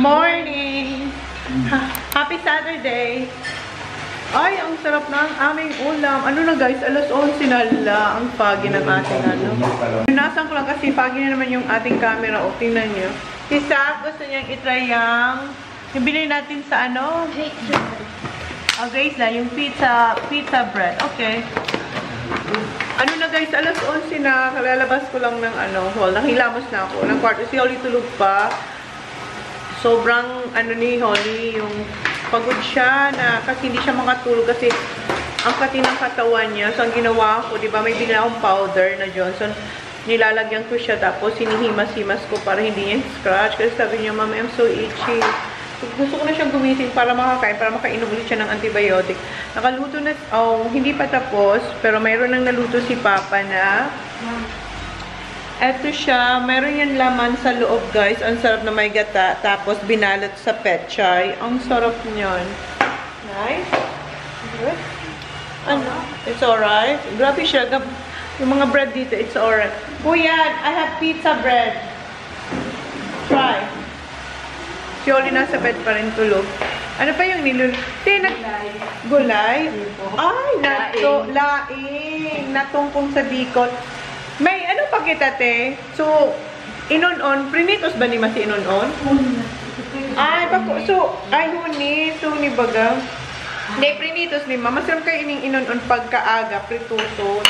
Morning! Happy Saturday! Ay, ang sarap ng aming ulam. Ano na guys, alas 11 na lang ang foggy ng ating ano. Pinasan ko lang kasi foggy na naman yung ating camera. O, tingnan nyo. Si Sak, gusto niyang itry yung binili natin sa ano? Oh, Grace lang, yung pizza bread. Okay. Ano na guys, alas 11 na. Kalalabas ko lang ng ano, hall. Nakhilamos na ako. Ng kwarto. Si Holly tulog pa. Sobrang ano ni Holly, yung pagod siya na kasi hindi siya makatulog kasi ang kati ng katawan niya. So, ang ginawa ko, di ba, may binila akong powder na Johnson. Nilalagyan ko siya tapos hinihimas-himas ko para hindi niya scratch. Kasi sabi niya, Mami, I'm so itchy. So, gusto ko na siyang gumising para makakain, para makainom ulit siya ng antibiotic. Nakaluto na, oh, hindi pa tapos, pero mayroon nang naluto si Papa na eto siya, meron yan laman sa loob guys. Ang sarap na may gata. Tapos binalot sa pechay. Ang sarap niyan. Nice. Good. Ano? It's alright. Grabe siya. Yung mga bread dito, it's alright. Kuya, I have pizza bread. Try. Si Oli nasa bed pa rin tulog. Ano pa yung nilul... Gulay. Ay, laing. Natungkong sa dikot. May ano pa kita, te? So, inon-on. Prinitos ba ni Masi inon-on? Ay, bako. So, ay, huni. So, ni baga. Hindi, prinitos ni Ma. Masarap kayo ining inon-on pagkaaga, prituto.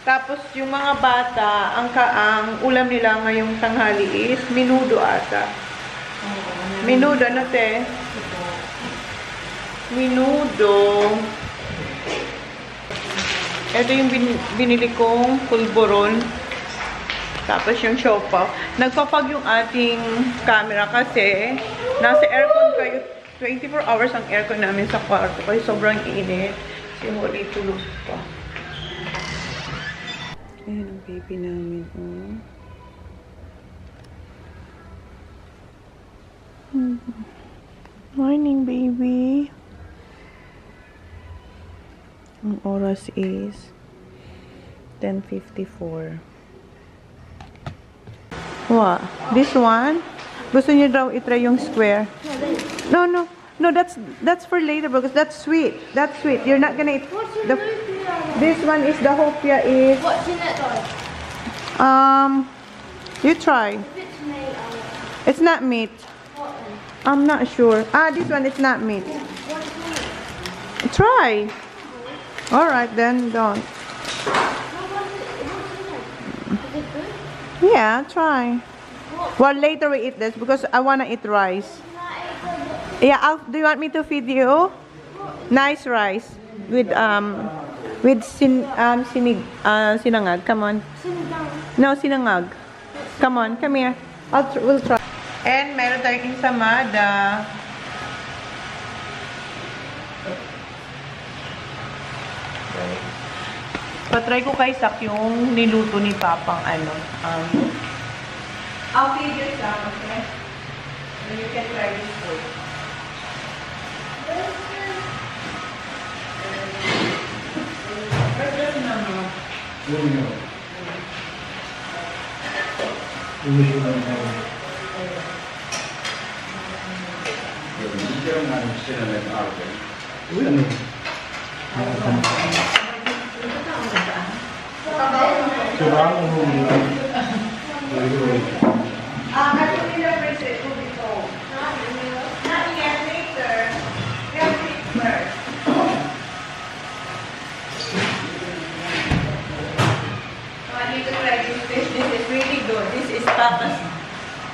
Tapos, yung mga bata, ang ulam nila ngayong tanghali is minudo ata. Minudo, ano, te? Minudo. Ito yung binili kong pulburon. Tapos yung siopaw. Nagpapag yung ating camera kasi nasa aircon kayo. 24 hours ang aircon namin sa kwarto. Kaya sobrang init. Si Holly tulog pa. Ayan ang baby namin. Oh. Morning, baby. Ang oras is 10:54. What? This one? Gusto niyo daw itry yung square? No, no. No, that's for later because that's sweet. That's sweet. You're not gonna eat this one is the hopia is What's in it though? You try. If it's made out. It's not meat. What then? I'm not sure. This one is not meat. What's meat? Try. Alright, then don't. What's in it? Is it good? Yeah, try. Well, later we eat this because I want to eat rice. Yeah, do you want me to feed you? Nice rice with sinangag. Come on. No, sinangag. Come on, come here. We'll try. And meron tayong ensamada. Patry ko kay Sak yung niluto ni Papang ano. I'll feed you some, okay? So you can try this food. I put in the fridge, it will be cold. Not yet, later. They'll eat first. So I need to try this fish. This is really good. This is Papa's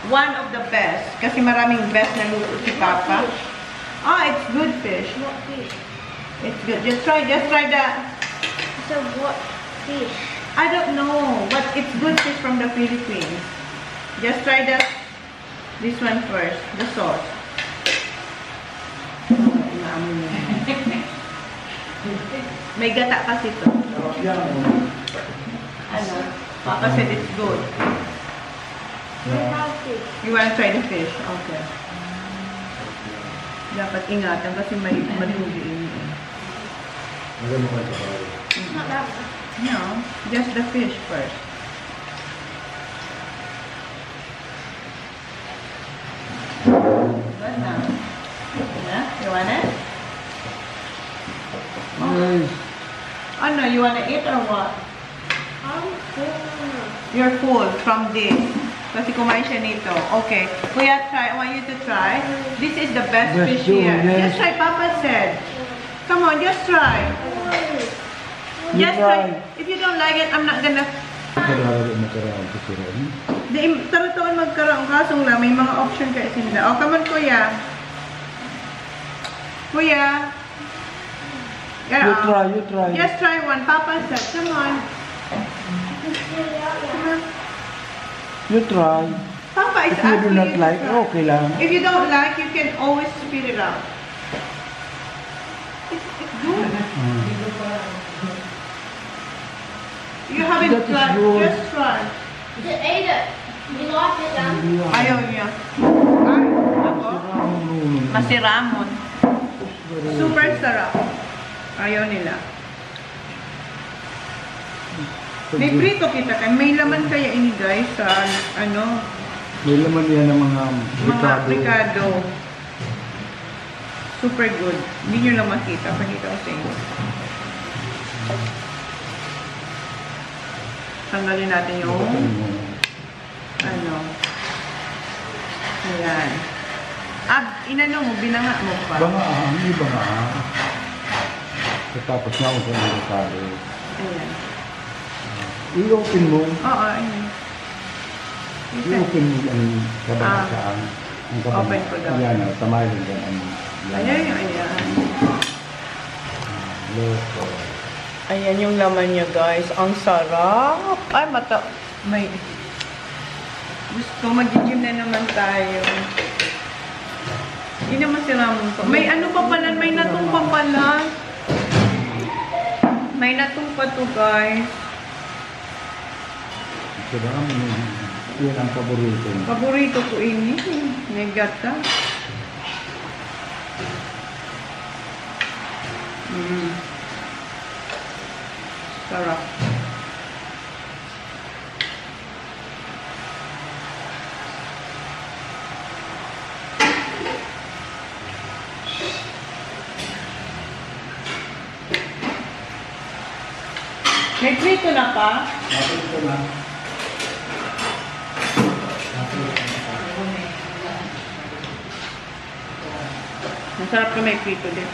one of the best. Kasi maraming best na luto si Papa. It's good fish. What fish? It's good. Just try that. So what fish? I don't know, but it's good fish from the Philippines. Just try this one first, the sauce. May gata kasi to. Ano? Papa said it's good. You want to try the fish? Okay. Dapat ingatan kasi malugi. It's not that bad. No, just the fish first. Ano? Yeah? You want it? Yes. Ano? You wanna eat or what? I'm full. You're full from this. Kasi kumain siya nito. Okay. Kuya, try. I want you to try. This is the best Yes, fish do, here. yes. Just try. Papa said. Come on, just try. You Just try. If you don't like it, I'm not gonna... Magkaraon ko sila. Di, taon magkaroon. Kasong lang, may mga option kayo sila. Oh, come on, Kuya. Kuya. You try, you try. Just try one. Papa said. Come on. Come on. You try. Papa is If you do asking not you to like, try. okay lang. If you don't like, you can always spit it out. It's good. You haven't That is tried. good. Just try. Just ate it. You like it, then? Ayaw niya. Ay, ako. Masiramon. Super sarap. Ayaw nila. May prito kita kan. May laman kaya ini guys sa ano, May laman yan ng mga mga Ricardo. Ricardo. Super good. Hindi nyo lang makita. Pakita ko sa inyo. Tanggalin natin yung ano. Ayan. Inano mo, binanga mo pa. Hindi banga. Tapos na ako sa Ricardo. Ayan. I-open mo. Oo, ayan. I-open mo ang kabangasaan. Ang Open ko daw. Yan, samahin din ang Ayan, ayan. Loko. Ayan yung laman niya, guys. Ang sarap. Ay, mata. May... Gusto, mag-gym na naman tayo. Hindi naman siramon ko. May ano pa pala, may natong pa pala. May natong pa to, guys. Diba? Yan ang paborito. Paborito ko ini. May gata. Sarap. May prito na pa? Ito na. Masarap ka may prito din.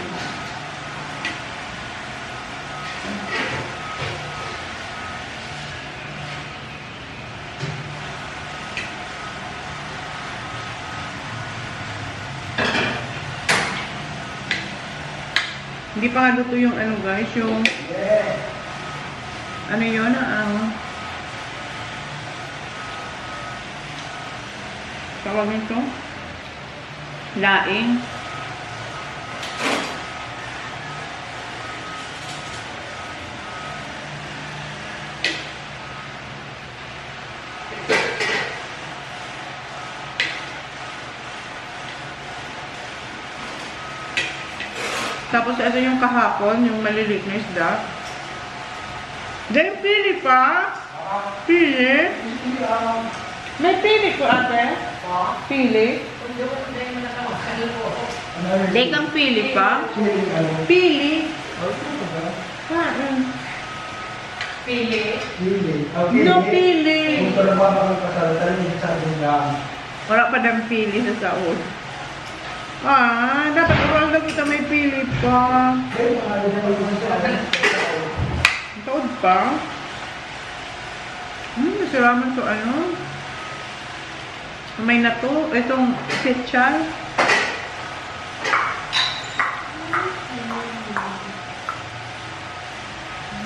Hindi pa nga luto yung ano guys, yung ano yun, tawag nito? Laing. Tapos ito yung kahapon, yung maliliit na isda. Then pili pa. Pili. May pili ko ate. Pili. Hindi kang pili pa. Pili. Pili. No pili. Wala pa dang pili sa saod. Dapat oral daw kita may pili pa. Taod pa. Masiraman to ano. May na to. Itong sechal.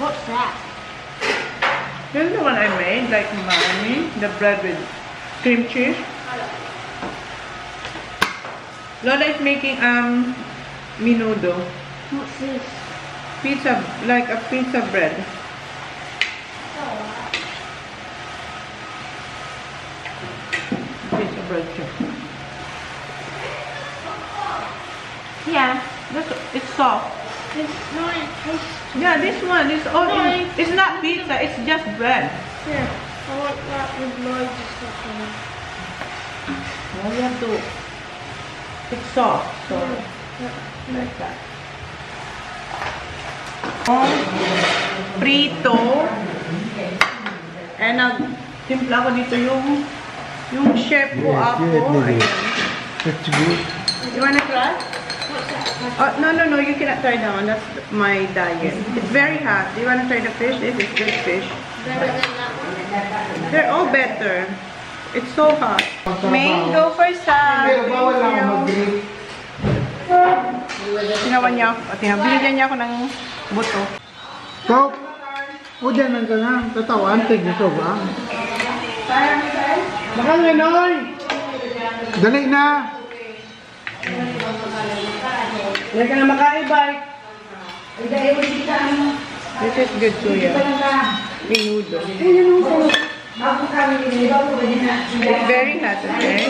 What's that? This is the one I made, like mommy. The bread with cream cheese. Lola is making menudo. What's this? Pizza, like a pizza bread. Pizza bread too. Yeah, it's soft. It's not tasty. Yeah, this one is all. It's not pizza. It's just bread. Yeah, I want that with loads of stuff in it. Well, you have to It's soft. So, like that. Oh, prito. And nagtimpla ko dito yung chef ko Yes, ako. yes, yes. Ayan. That's good. You wanna try? No, you cannot try that one. That's my diet. It's very hot. Do you wanna try the fish? This is good fish. Better than that one. They're all better. It's so hot. Mango for salad. Ginawa niya ako. At binigyan niya ako ng buto. Tok! O dyan man ka na. Tatawan, tig nito ba? Baka nga noy! Dali na! Hindi ka na makaibike. This is good kuya. Minudo. It's very hot, okay?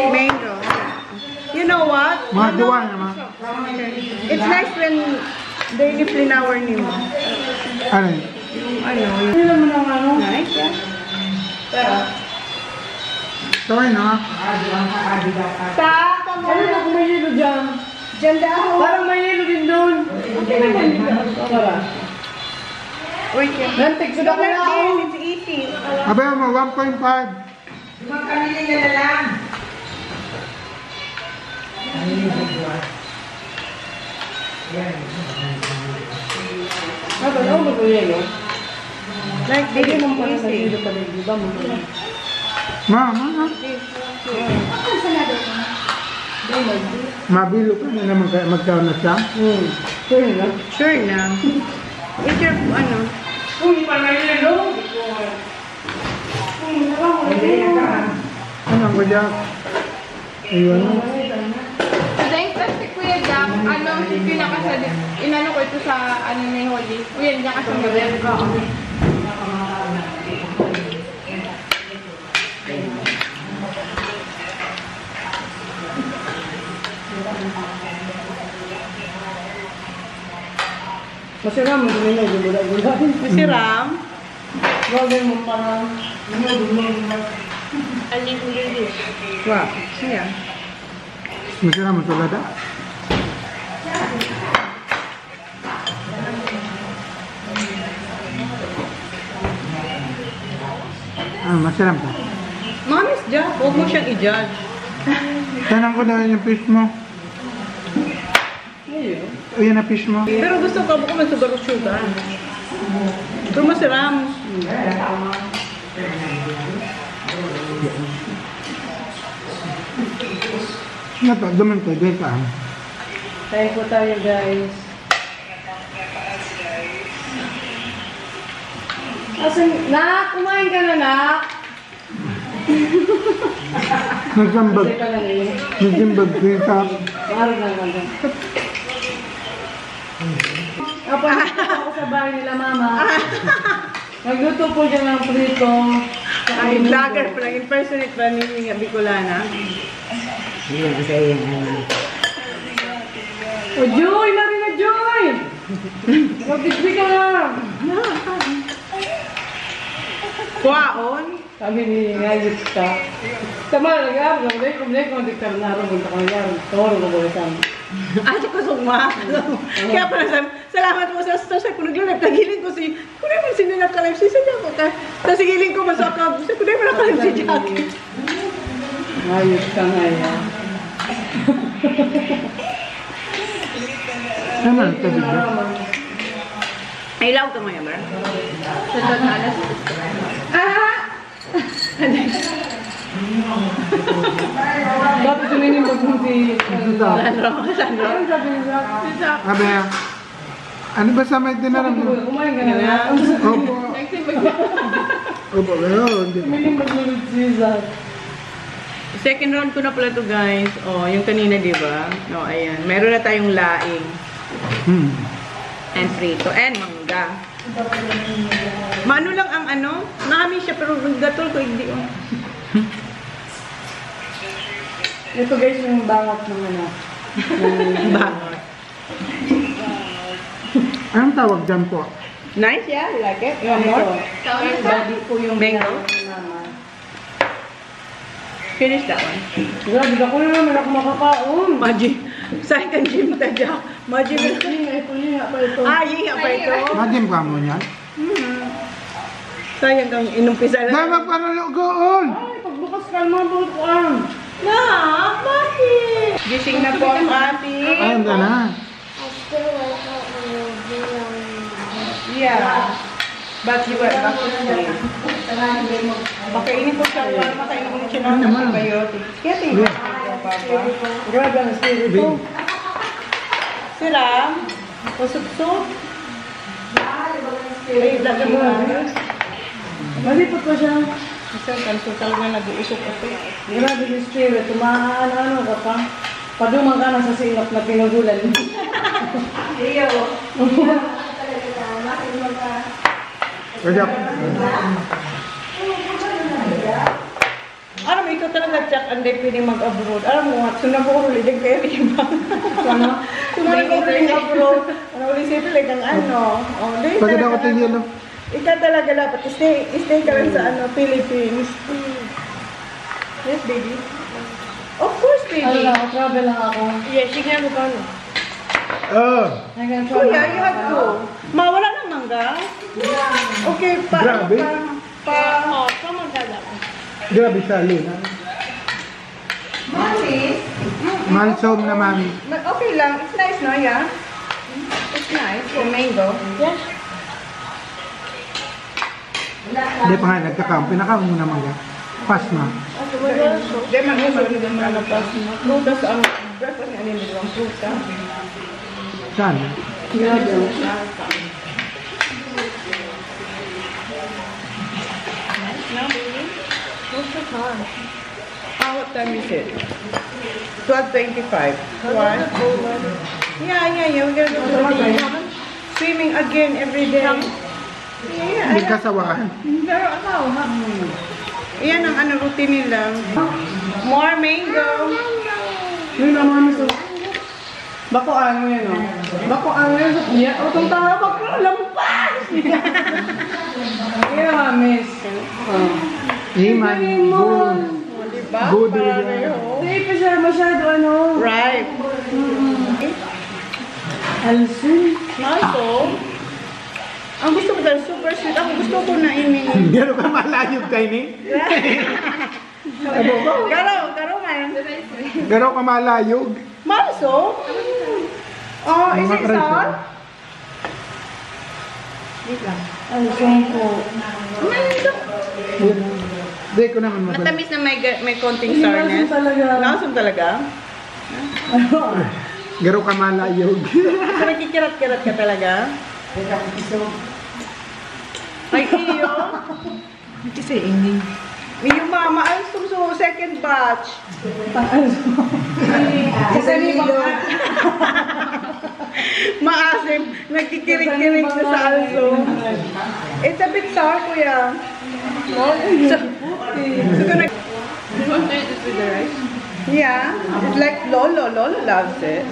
Mango. You know what? Mga duwa naman. It's nice when daily flour niyo. Ano yun? Ano? Nice, yeah. Pero, Tawin na. sa kamay. Ano na kung may hilo dyan? Dyan daw. Parang may hilo din doon. Para. Uy, nantig ko na ko na. It's easy. Abay mo, 1.5. Like this is easy. Ma. Mabilo ka na naman kaya magkaroon na siya. Sure na. It's your, ano? Ano ang kaya? Ayun. Thanks kasi Kuya Jack, pinakasalit, inano ko ito sa ni Holly. Kuya Jack kasi magandang ko. Masiram, gawin mo parang wow, siya. Masira mo tulada? Masiram ka. Mommy's job, huwag mo siyang i-judge. Tanang ko na yung fish mo. Ayan na fish mo. Pero gusto ko man sugar. Pero masiram. Ano to? Duman ko, dito ka. Kain po tayo guys. Nak, kumain ka na, nak. Nagsambag. Nagsambag dito. Ako sa bahay nila, mama. Nagluto po dyan ng prito. Ay, vlogger pala. Impersonate pa ni Bicolana. O, Joy! Marina, Joy! Magbisbi ka lang! Kuwaon? Sabi ni Ngayot ka. Tama, nag-aarap lang. Dahil kung diktar na rin, punta ka nag-aarap. Tawaro ko ba isang? Ate ko suma. Kaya pala sabi, salamat mo sa store. Sabi ko nag-live. Naghiling ko si, kung naman sino nagka-live si Jackie ka. Tapos hiling ko sa account. Sabi ko naman nagka-live si Jackie. Ngayot ka ngayon. Ano? Tabi ba? Ilaw ka ngayon, ba? Sa doon alas. Bakit tuminimbag mo si Sandro? Abe, ano ba sa may dinaram mo? Kumain ka na. Opo. Opo, pero hindi. Tuminimbag mo si Zach. Second round ko na pala to guys. Oh, yung kanina, di ba? No, ayan. Meron na tayong laing. And frito. And mangga. Mano lang ang ano? Nami siya pero gatol ko hindi. Oh. Ito guys yung bangot ng ano. Bangot. Anong tawag dyan po? Nice, yeah. You like it? You want more? Body po yung Mango? mama. Finish that one. Grabe, ako na naman ako makakaon. Maji. Saan kang gym tadya? Maji na. Iha pa ito. Ah, yiha pa ito. Madim ka mo niyan? Sayang kang inumpisa Dahil lang. magpanalugoon! Ay, pagbukas ka naman po ito ang. Na, bakit? Gising na po ang ate. Ayun ka na. I still wake up when you're young. Yeah. But you were back to sleep. Pakainin po siya para makainom ulit siya ng antibiotics. Kaya tingin ko, Papa. Grabe ang spirit Big. ko. Sila, usok-sok. Ay, lagyan mo na. Malipot pa siya. Isang kanso talaga nag-uusok ako. Grabe yung spirit. Tumaan ka pa. Padumang ka na sa silap na pinugulan. Iyo. Pwede ako. Alam mo, ikaw talaga, Jack, anday pwede mag-abroad. Alam mo, sunaburo din kayo rin ba? Ano? Sunaburo din abroad. Ano, ulit siya talagang ano. Oh, dahil Pagod ako talaga, tingin. ikaw talaga dapat, stay ka lang sa ano, Philippines. Yes, baby. Of course, Ano baby. lang, travel lang ako. Yes, sige nga mo ano. Oh! I can travel. Kuya, you have to. Mawala ng mangga? Okay, Grabe. Grabe sali. Malsom na mami. Okay lang. It's nice, no? Yeah? It's nice. The mango. Yes. Hindi pa nga nagkakam. Pinakam muna mga. Pas na. Di man mo malapas mo. Prutas ang breakfast nga nila ang prutas. Saan? Grabe. No, baby? What's the time? What time is it? 12:25. Why? Yeah. We're gonna go swimming again every day. Yeah, Hindi kasawaan. pero ano, ha? Yan ang ano routine nila. More mango. Yun naman ito. Bako ano yan o. Bako ano yan. Yeah, o itong tanga bako lampas. Yeah, miss. Iman. Good. Diba? Good. Pareho. Hindi pa siya masyado ano. Right. Alsin. Also, ang gusto ko dahil super sweet. Ang gusto ko na ini. Gano'n ka malayog kayo ni? Garo man. Gano'n ka malayog? Marso? Oh, is it sour? Wait lang. Alsin po. Hindi ko naman mabalik. Matamis na may konting Hindi sourness. nasin talaga. Nasaan talaga? Gano'n ka malayog. So, nagkikirat-kirat ka talaga? Ay, iyo. Kasi ini. Yung mama, ang suso, second batch. Kasi nilo. Maasim, nagkikirig-kirig na sa also. It's a bit sour, kuya. So, you want to eat this with the rice? Yeah, it's like Lolo. Lolo loves it.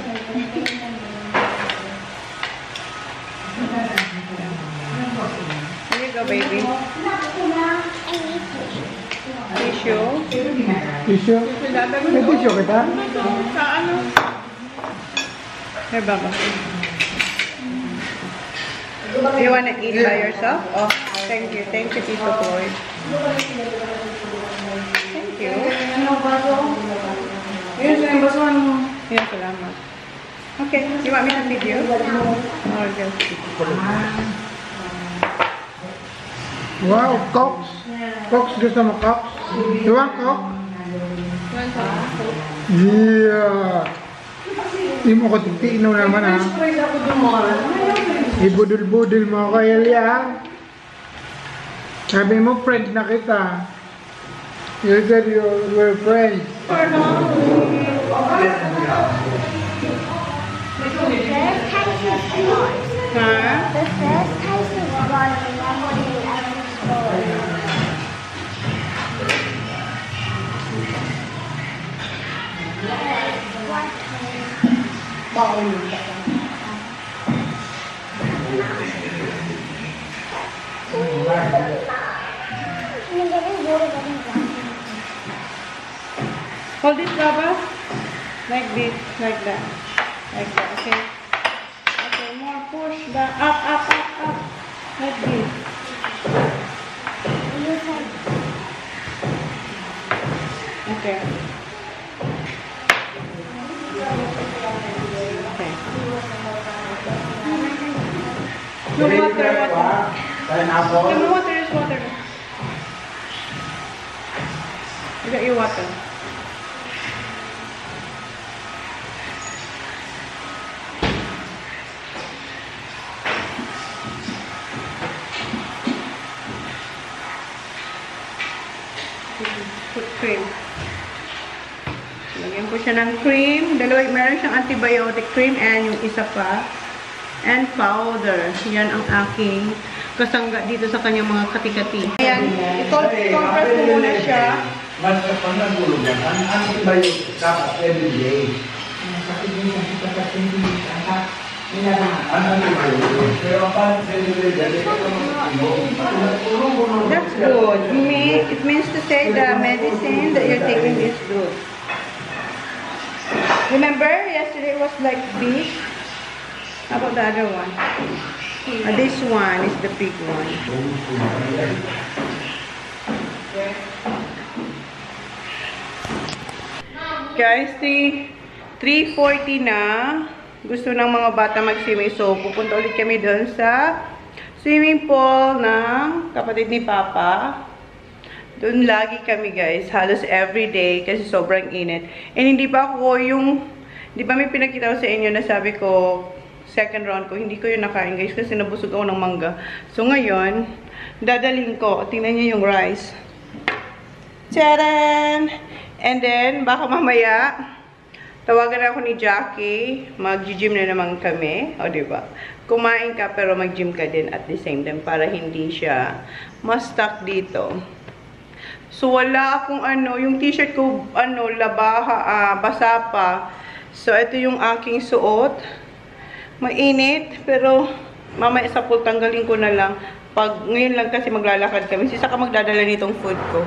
Here you go, baby. Tissue. Tissue? May tissue kita? Sa ano? Here, Baba. Do you want to eat by yourself? Oh, thank you. Thank you, Tito Floyd. Thank you. Ano ba ito? Yun siya yung basuhan mo. Yeah, salamat. Okay, you want me to feed you? Oh, yes. Wow, Cox. Cox, gusto mo Cox? You want Cox? Yeah. Hindi mo ko tigtiinaw naman ha. Praise ako dumaan. Ibudul-budul mo ko, Elia. Sabi mo, friend na kita. You said we're friends. Huh? The first taste is one and nobody ever spoiled. Hold it, Baba. Like this, like that. Like that, okay? Okay, more push back. Up, up, up, up. Like this. Okay. Okay. No water, water. No water, is water. You got your water. Put cream. Lagyan ko siya ng cream. Dalawa, meron siyang antibiotic cream and yung isa pa. And powder. Yan ang aking kasangga dito sa kanyang mga kati-kati. Ayan, i-compress ko muna siya. Mas pag nagulog yan, ang antibiotic dapat every day. Pero parang That's good. It means to say the medicine that you're taking is good. Remember, yesterday it was like this. How about the other one? This one is the big one. Guys, 3:40 na. Gusto ng mga bata mag-swimming. So, pupunta ulit kami doon sa swimming pool ng kapatid ni Papa. Doon lagi kami, guys. Halos everyday kasi sobrang init. And hindi pa ako hindi pa may pinakita ko sa inyo na sabi ko, second round ko, hindi ko yun nakain, guys, kasi nabusog ako ng mangga. So, ngayon, dadalhin ko. Tingnan niyo yung rice. Tcharan! And then, baka mamaya, tawagan ako ni Jackie, mag-gym na naman kami, o diba? Kumain ka pero mag-gym ka din at the same time para hindi siya ma-stuck dito. So wala akong yung t-shirt ko basa pa. So ito yung aking suot. Mainit pero mamaya sa pool tanggalin ko na lang. Ngayon lang kasi maglalakad kami. Sisa ka magdadala nitong food ko.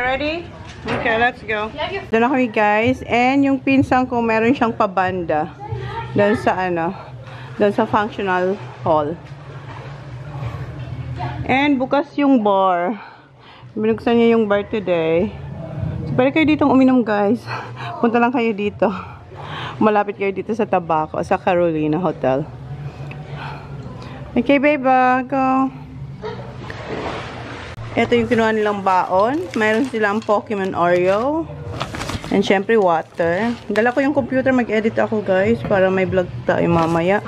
Ready? Okay, let's go. Doon na kami, guys. And yung pinsan ko, meron siyang pabanda. Doon sa doon sa functional hall. And bukas yung bar. Binuksan niya yung bar today. So, pwede kayo ditong uminom, guys. Punta lang kayo dito. Malapit kayo dito sa Tabaco, sa Carolina Hotel. Okay, babe, go. Ito yung kinuha nilang baon. Mayroon silang Pokemon Oreo. And syempre water. Dala ko yung computer, mag-edit ako, guys, para may vlog tayo mamaya.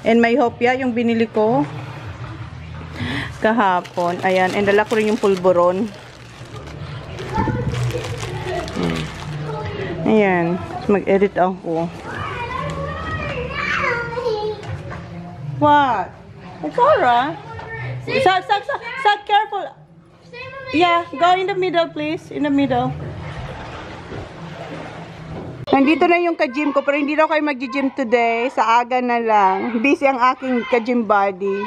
And may hopya, yung binili ko kahapon. Ayan. And dala ko rin yung pulburon. Ayan. Mag-edit ako. What? It's alright. Sad, careful. Yeah, go in the middle, please. In the middle. Nandito na yung ka-gym ko, pero hindi daw kayo mag-gym today. Sa aga na lang. Busy ang aking ka-gym body.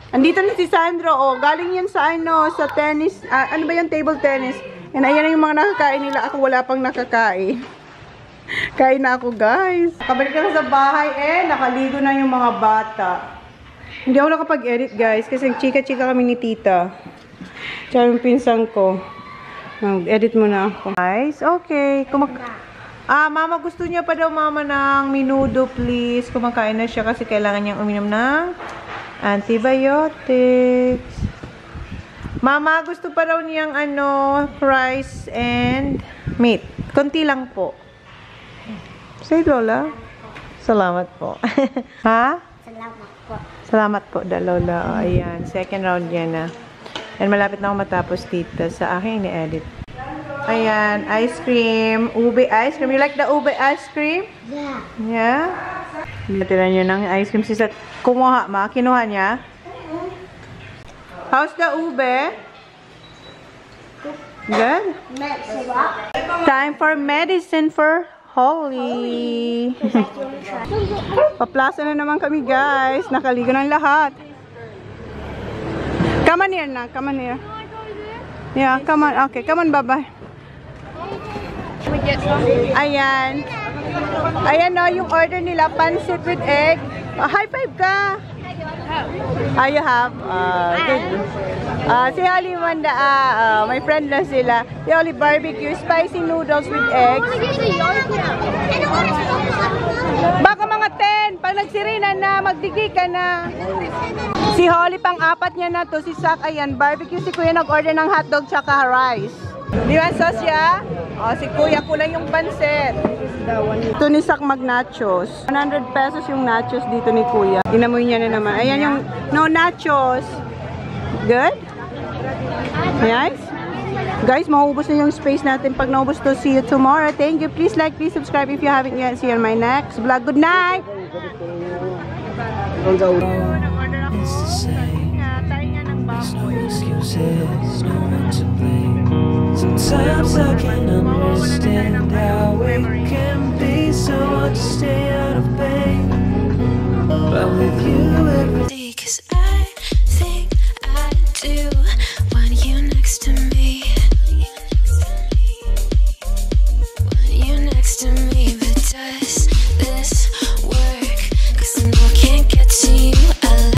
Andito na si Sandro, oh. Galing yan sa sa tennis. Ano ba yung table tennis? And ayan na yung mga nakakain nila. Ako wala pang nakakain. Kain na ako, guys. Kabalik na sa bahay, nakaligo na yung mga bata. Hindi ako nakapag-edit, guys, kasi chika-chika kami ni tita. Tsaka yung pinsan ko. Edit mo na ako. Guys, okay. Mama, gusto niya pa daw, mama, ng menudo, please. Kumakain na siya kasi kailangan niyang uminom ng antibiotics. Mama, gusto pa daw niyang rice and meat. Konti lang po. Say, Lola. Salamat po. Ha? Salamat po. Salamat po, Lola. Ayan, second round yan na. And malapit na ako matapos dito sa aking ni-edit. Ayan, ice cream. Ube ice cream. You like the ube ice cream? Yeah. Yeah? Natira niyo ng ice cream. Sisa, kumuha, ma? Kinuha niya? How's the ube? Good? Time for medicine for Holly. Paplaza na naman kami, guys. Nakaligo ng lahat. Come on here na. Come on here. Yeah, come on. Okay, come on, bye-bye. We get some. Ayan. Ayan o, yung order nila, pancit with egg. High five ka! You have? Good. Si Holly Wanda, my friend na sila. Si Holly barbecue, spicy noodles with eggs. Baka mga 10, pag nagsirina na, magdigi ka na. Si Holly pang apat niya na to, si Sak, ayan, barbecue. Si Kuya nag-order ng hotdog tsaka rice. Di ba, Sosya? Si Kuya kulang yung pansit. Ito ni Sak mag-nachos. 100 pesos yung nachos dito ni Kuya. Inamoy niya na naman. Ayan yung no nachos. Good? Nice? Guys, maubos na yung space natin pag naubos to. See you tomorrow. Thank you. Please like, please subscribe if you haven't yet. See you on my next vlog. Good night! There's no excuses, no one to blame. Sometimes I can't understand how it can be so hard to stay out of pain. But with you